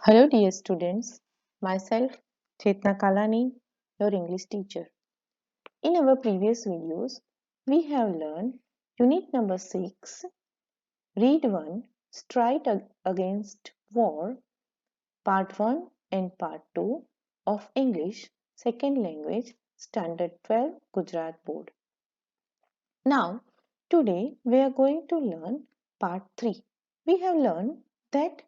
Hello, dear students. Myself, Chetna Kalani, your English teacher. In our previous videos, we have learned Unit number 6, Read 1, Strike Against War, Part 1 and Part 2 of English Second Language Standard 12 Gujarat Board. Now, today we are going to learn Part 3. We have learned that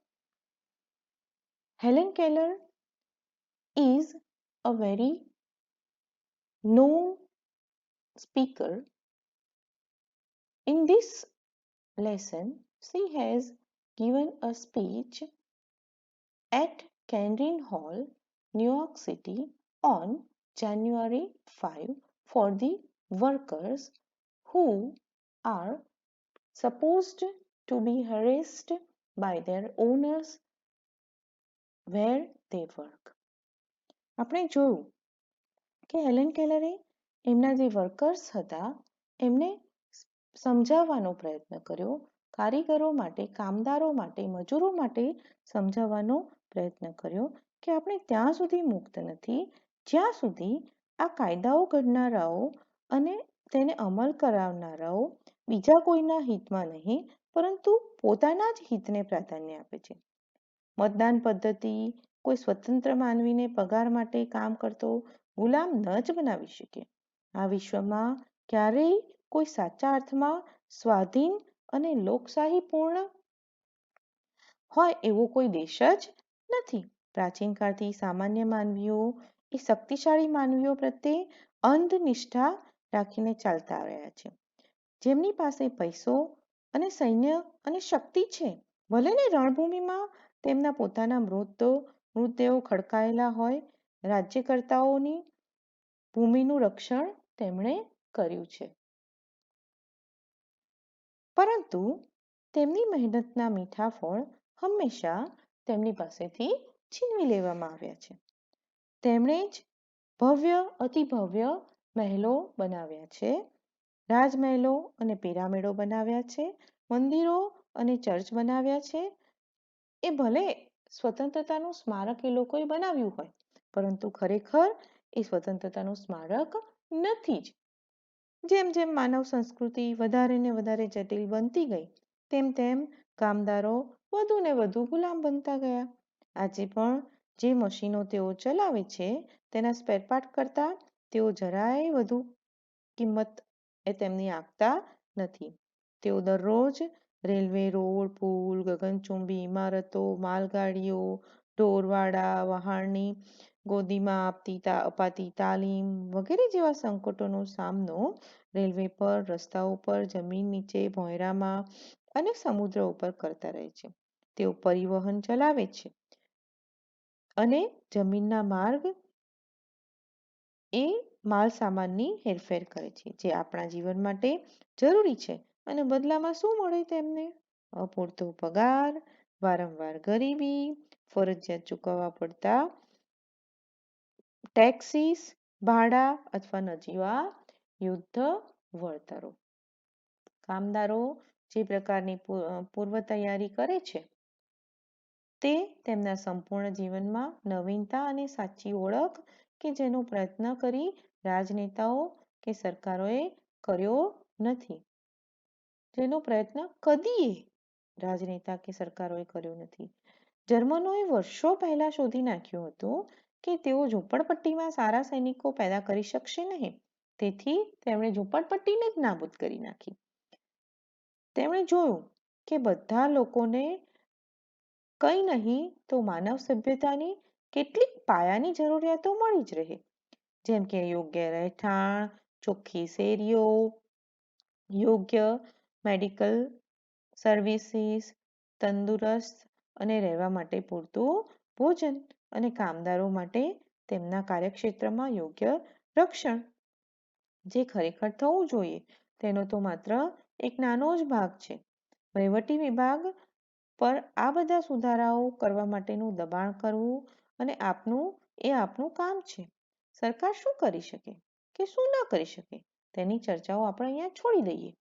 Helen Keller is a very known speaker. In this lesson, she has given a speech at Kandrin Hall, New York City on January 5 for the workers who are supposed to be harassed by their owners where they work. આપણે જોયું કે Helen કેલરે એમના જે workers હતા એમને સમજાવવાનો પ્રયત્ન કર્યો, કારીગરો માટે, કામદારો માટે, મજૂરો માટે સમજાવવાનો પ્રયત્ન કર્યો કે આપણે ત્યાં સુધી મુક્ત નથી જ્યાં સુધી આ કાયદાઓ ઘડનારાઓ અને તેને અમલ કરાવનારાઓ બીજા કોઈના હિતમાં નહીં પરંતુ પોતાના જ હિતને પ્રાધાન્ય આપે છે. મતદાન પદ્ધતિ કોઈ સ્વતંત્ર માનવીને પગાર માટે કામ કરતો ગુલામ ન જ બનાવી શકે. આ વિશ્વમાં ક્યારેય કોઈ સાચા અર્થમાં સ્વાધીન અને લોકશાહીપૂર્ણ હોય એવો કોઈ દેશ જ નથી. પ્રાચીન કાળથી સામાન્ય માનવીઓ એ શક્તિશાળી માનવીઓ પ્રત્યે અંધ નિષ્ઠા રાખીને ચાલતા આવ્યા છે. જેમની પાસે પૈસો અને સૈન્ય અને શક્તિ છે, ભલે ને રણભૂમિમાં તેમના પોતાના મૃતદેહો ખડકાયેલા હોય, રાજ્યકર્તાઓની ભૂમિનું રક્ષણ તેમણે કર્યું છે. પરંતુ તેમની મહેનતના મીઠા ફળ હંમેશા તેમની પાસેથી છીનવી લેવામાં આવ્યા છે. તેમણે જ ભવ્ય અતિભવ્ય મહેલો બનાવ્યા છે, રાજમહેલો અને પિરામિડો બનાવ્યા છે, મંદિરો અને ચર્ચ બનાવ્યા છે. એ ભલે સ્વતંત્રતાનું સ્મારક એ લોકોએ બનાવ્યું હોય, પરંતુ ખરેખર એ સ્વતંત્રતાનું સ્મારક નથી જ. જેમ જેમ માનવ સંસ્કૃતિ વધારે ને વધારે જટિલ બનતી ગઈ તેમ તેમ કામદારો વધુ ને વધુ ગુલામ બનતા ગયા. આજે પણ જે મશીનો તેઓ ચલાવે છે તેના સ્પેરપાર્ટ કરતાં તેઓ જરાય વધુ કિંમત એ તેમની આપતા નથી. તેઓ દરરોજ રેલવે, રોડ, પુલ, ગગનચુંબી ઇમારતો, માલગાડીઓ, ઢોરવાડા, વહાણની ગોદીમાં અપાતી તાલીમ વગેરે જેવા સંકટોનો સામનો રેલવે પર, રસ્તાઓ પર, જમીન નીચે, ભોંયરામાં અને સમુદ્ર ઉપર કરતા રહે છે. તેઓ પરિવહન ચલાવે છે અને જમીનના માર્ગ એ માલ સામાનની હેરફેર કરે છે, જે આપણા જીવન માટે જરૂરી છે. અને બદલામાં શું મળે તેમને? અપૂરતો પગાર, વારંવાર ગરીબી, ફરજિયાત ચૂકવવા પડતા ટેક્સીસ, ભાડા અથવા નજીવા યુદ્ધ વળતરો. કામદારો જે પ્રકારની પૂર્વ તૈયારી કરે છે તે તેમના સંપૂર્ણ જીવનમાં નવીનતા અને સાચી ઓળખ કે જેનો પ્રયત્ન કરી રાજનેતાઓ કે સરકારોએ કર્યો નથી, જેનો પ્રયત્ન કદીએ રાજનેતા કે સરકારોએ કર્યો નથી. જર્મનોએ વર્ષો પહેલા શોધી નાખ્યું હતું કે તેઓ ઝૂંપડપટ્ટીમાં સારા સૈનિકો પેદા કરી શકશે નહીં. તેથી તેમણે ઝૂંપડપટ્ટીને જ નાબૂદ કરી નાખી. તેમણે જોયું કે બધા લોકોને કંઈ નહીં તો માનવ સભ્યતાની કેટલીક પાયાની જરૂરિયાતો મળી જ રહે, જેમ કે યોગ્ય રહેઠાણ, ચોખ્ખી શેરીઓ, યોગ્ય મેડિકલ સર્વિસીસ, તંદુરસ્ત અને રહેવા માટે પૂરતું ભોજન અને કામદારો માટે તેમના કાર્યક્ષેત્રમાં યોગ્ય રક્ષણ. જે ખરેખર થવું જોઈએ તેનો તો માત્ર એક નાનો જ ભાગ છે. વહીવટી વિભાગ પર આ બધા સુધારાઓ કરવા માટેનું દબાણ કરવું અને આપણું કામ છે. સરકાર શું કરી શકે કે શું ન કરી શકે તેની ચર્ચાઓ આપણે અહીંયા છોડી દઈએ.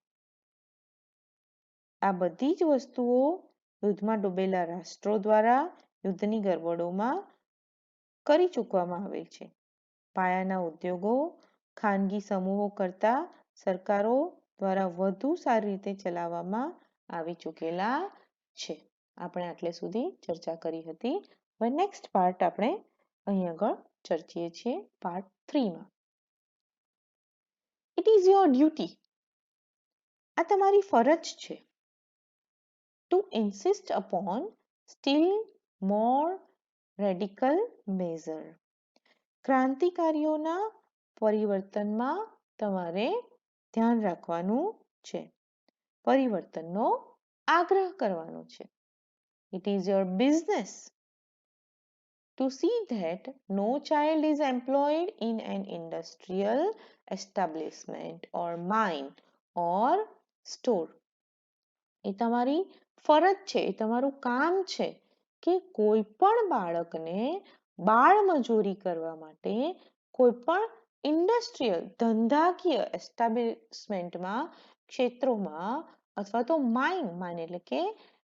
આ બધી જ વસ્તુઓ યુદ્ધમાં ડૂબેલા રાષ્ટ્રો દ્વારા યુદ્ધની ગરબડોમાં કરી ચૂકવામાં આવેલ છે. પાયાના ઉદ્યોગો ખાનગી સમૂહો કરતા સરકારો દ્વારા વધુ સારી રીતે ચલાવવામાં આવી ચૂકેલા છે. આપણે આટલે સુધી ચર્ચા કરી હતી. હવે નેક્સ્ટ પાર્ટ આપણે અહીં આગળ ચર્ચીએ છીએ પાર્ટ 3માં. It is your duty. આ તમારી ફરજ છે. To insist upon still more radical measure. ક્રાંતિકારીઓના પરિવર્તનમાં તમારે ધ્યાન રાખવાનું છે. પરિવર્તનનો આગ્રહ કરવાનો છે. It is your business to see that no child is employed in an industrial establishment or mine or store. એ તમારી ફરજ છે, એ તમારું કામ છે કે કોઈ પણ બાળકને બાળ મજૂરી કરવા માટે કોઈ પણ ઇન્ડસ્ટ્રીયલ ધંધાકીય એસ્ટાબ્લિશમેન્ટમાં ક્ષેત્રોમાં અથવા તો માઇન એટલે કે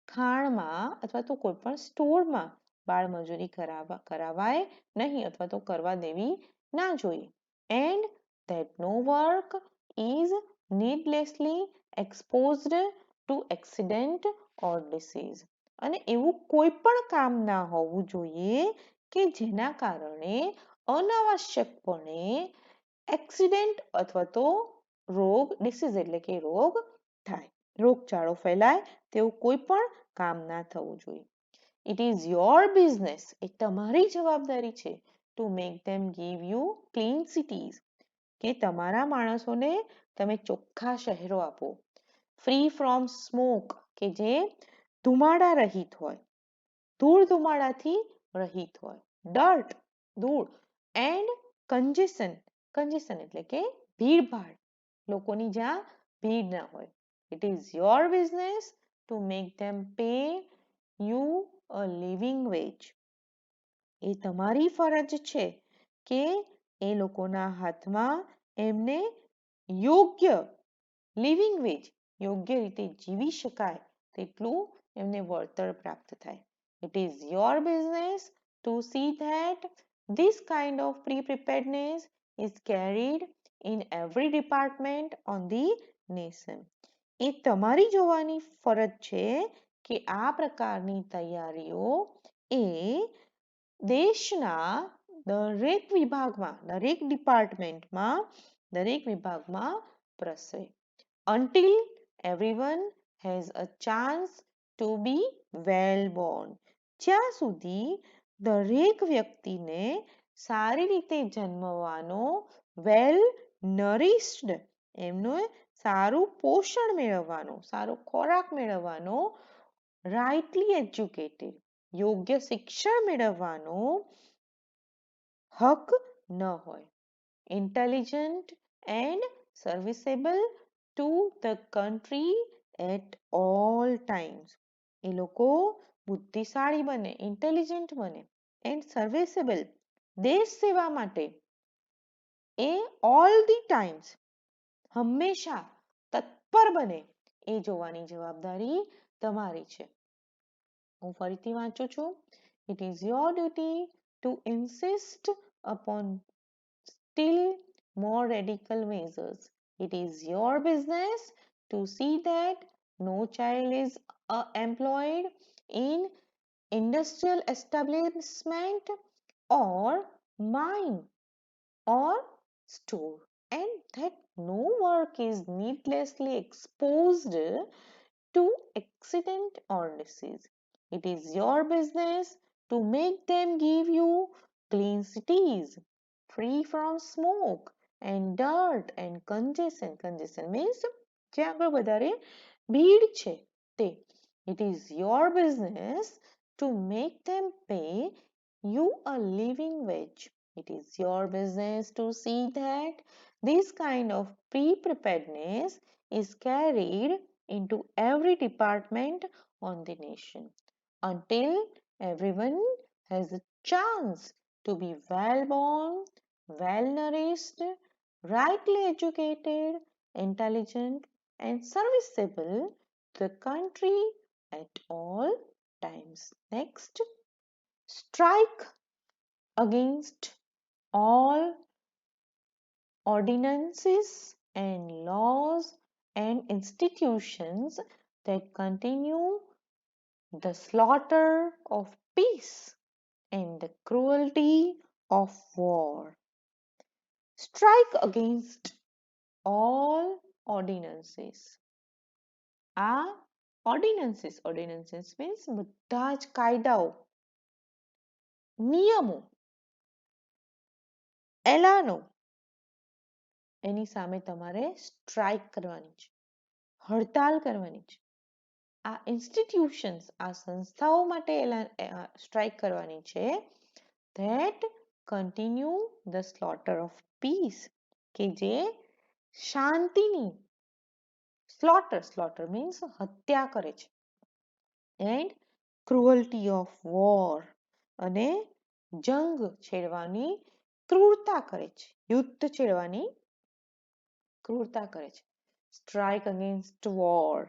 ખાણમાં અથવા તો કોઈ પણ સ્ટોરમાં બાળ મજૂરી કરાવાય નહીં અથવા તો કરવા દેવી ના જોઈએ. And that no work is needlessly exposed to accident or disease. અને એવું કોઈ પણ કામ ના હોવું જોઈએ કે જેના કારણે અનાવશ્યકપણે એક્સિડન્ટ અથવા તો રોગ ડિસીઝ એટલે કે રોગ થાય, રોગચાળો ફેલાય તેવું કોઈ પણ કામ ના થવું જોઈએ. It is your business, એ તમારી જવાબદારી છે to make them give you clean cities, કે તમારા માણસોને તમે ચોખ્ખા શહેરો આપો. ફ્રી ફ્રોમ સ્મોક, કે જે ધુમાડા રહિત હોય, ધૂળ ધુમાડાથી રહિત હોય. ડર્ટ, ધૂળ. એન્ડ કન્જેશન, કન્જેશન એટલે કે ભીડભાડ, લોકોની જ્યાં ભીડ ના હોય. It is your business to make them pay you a living wage. એ તમારી ફરજ છે કે એ લોકોના હાથમાં એમને યોગ્ય લિવિંગ વેજ, યોગ્ય રીતે જીવી શકાય તેટલું એમને વળતર પ્રાપ્ત થાય. It is your business to see that this kind of pre-preparedness is carried in every department on the nation. એ તમારી જોવાની ફરજ છે કે આ પ્રકારની તૈયારીઓ એ દેશના દરેક વિભાગમાં, દરેક ડિપાર્ટમેન્ટમાં, દરેક વિભાગમાં પ્રસરે. Until everyone has a chance to be well born. જ્યાં સુધી દરેક વ્યક્તિને સારી રીતે જન્મવાનો, વેલ નરિશ્ડ, એમનો સારું પોષણ મેળવવાનો, સારો ખોરાક મેળવવાનો, રાઇટલી એજ્યુકેટેડ, યોગ્ય શિક્ષણ મેળવવાનો હક ન હોય. Intelligent and serviceable to the country at all times. એ લોકો બુદ્ધિશાળી બને, ઇન્ટેલિજન્ટ બને એન્ડ સર્વિસેબલ, દેશ સેવા માટે એ ઓલ ધી ટાઈમ્સ, હંમેશા તત્પર બને, એ જોવાની જવાબદારી તમારી છે. હું ફરીથી વાંચું છું. It is your duty to insist upon still more radical measures. It is your business to see that no child is employed in industrial establishment or mine or store, and that no work is needlessly exposed to accident or disease. It is your business to make them give you clean cities, free from smoke and dirt and congestion. Congestion means જ્યાં આગળ વધારે ભીડ છે તે. It is your business to make them pay you a living wage. It is your business to see that this kind of pre-preparedness is carried into every department on the nation, until everyone has a chance to be well born, well nourished, rightly educated, intelligent, and serviceable to the country at all times. Next. Strike against all ordinances and laws and institutions that continue the slaughter of peace and the cruelty of war. Strike against all ordinances. આ ordinances means બધા જ કાયદાઓ, નિયમો, એલાનો એની સામે તમારે strike કરવાની છે, હડતાલ કરવાની છે. આ ઇન્સ્ટિટ્યુશન્સ, આ સંસ્થાઓ માટે સ્ટ્રાઇક કરવાની છે that continue the slaughter of peace, કે જે શાંતિની slaughter means હત્યા કરે છે, and cruelty of war, અને જંગ છેડવાની ક્રૂરતા કરે છે, યુદ્ધ છેડવાની ક્રૂરતા કરે છે. સ્ટ્રાઇક અગેન્સ્ટ વોર,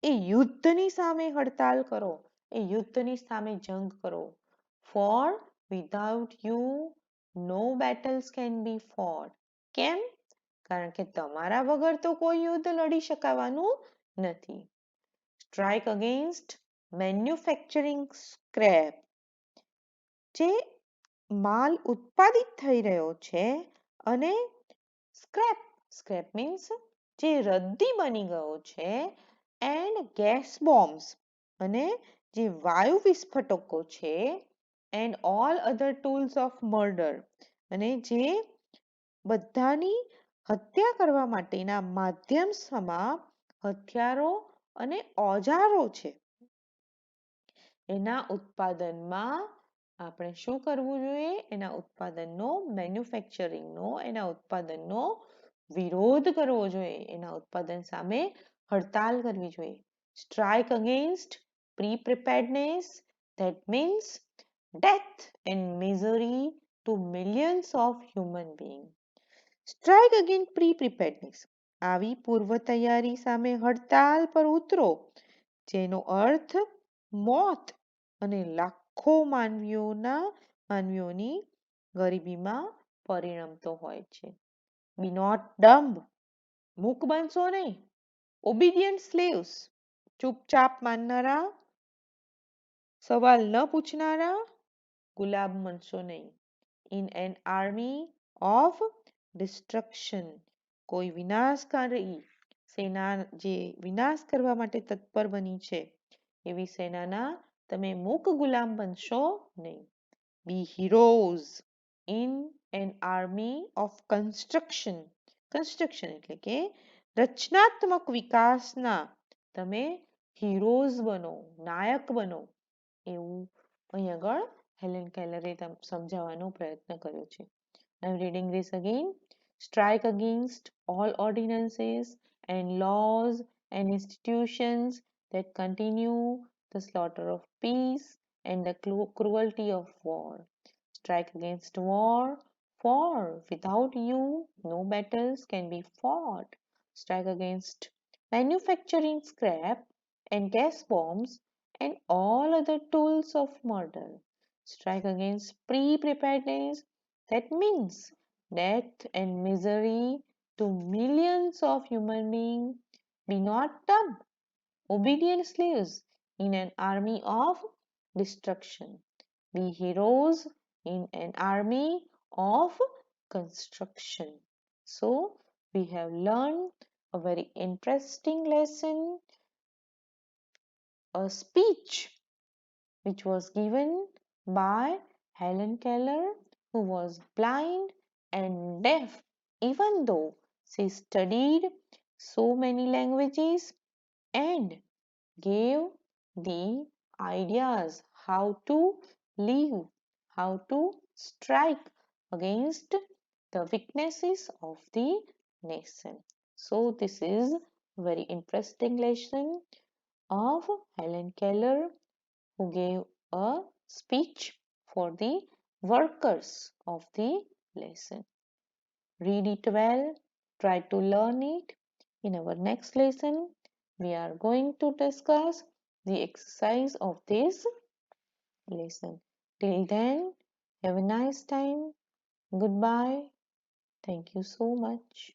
એ યુદ્ધની સામે હડતાલ કરો, એ યુદ્ધની સામે જંગ કરો. For without you no battles can be fought. કેમ? કારણ કે તમારા વગર તો કોઈ યુદ્ધ લડી શકાવાનું નથી. Strike against manufacturing scrap, જે માલ ઉત્પાદિત થઈ રહ્યો છે અને સ્ક્રેપ મીન્સ જે રદ્દી બની ગયો છે, એન્ડ ગેસ બોમ્બ્સ, અને જે વાયુ વિસ્ફોટકો છે, and all other tools of murder, અને જે બધાની હત્યા કરવા માટેના માધ્યમ સમા હથિયારો અને ઓજારો છે, એના ઉત્પાદનમાં આપણે શું કરવું જોઈએ? એના ઉત્પાદનનો, મેન્યુફેક્ચરિંગનો, એના ઉત્પાદનનો વિરોધ કરવો જોઈએ, એના ઉત્પાદન સામે હડતાલ કરવી જોઈએ. Strike against pre-preparedness, that means death and misery to millions of human beings. Strike against pre-preparedness, આવી પૂર્વ તૈયારી સામે હડતાલ પર ઉતરો, જેનો અર્થ મોત અને લાખો માનવીઓની ગરીબીમાં પરિણમતો હોય છે. Be not dumb, મૂક બનશો નહીં. Obedient slaves, ચૂપચાપ માનનારા, સવાલ ન પૂછનારા, ગુલામ બનશો નહીં. In an army of destruction, કોઈ વિનાશકારી સેના જે વિનાશ કરવા માટે તત્પર બની છે, એવી સેનાના તમે મૂક ગુલામ બનશો નહીં. Be heroes in an army of construction. Construction એટલે કે રચનાત્મક વિકાસના તમે હીરોઝ બનો, નાયક બનો, એવું અહીં આગળ હેલેન કેલરે સમજાવવાનો પ્રયત્ન કર્યો છે. I'm reading this again. Strike against all ordinances and laws and institutions that continue the slaughter of peace and the cruelty of war. Strike against war, for without you no battles can be fought. Strike against manufacturing scrap and gas bombs and all other tools of murder. Strike against pre-preparedness, that means death and misery to millions of human beings. Be not dumb, obedient slaves in an army of destruction. Be heroes in an army of construction. So, we have learned a very interesting lesson, a speech which was given by Helen Keller, who was blind and deaf, even though she studied so many languages and gave the ideas how to live, how to strike against the weaknesses of the nation. So this is a very interesting lesson of Helen Keller, who gave a speech for the workers of the lesson. Read it well, try to learn it. In our next lesson, we are going to discuss the exercise of this lesson. Till then, have a nice time. Goodbye. Thank you so much.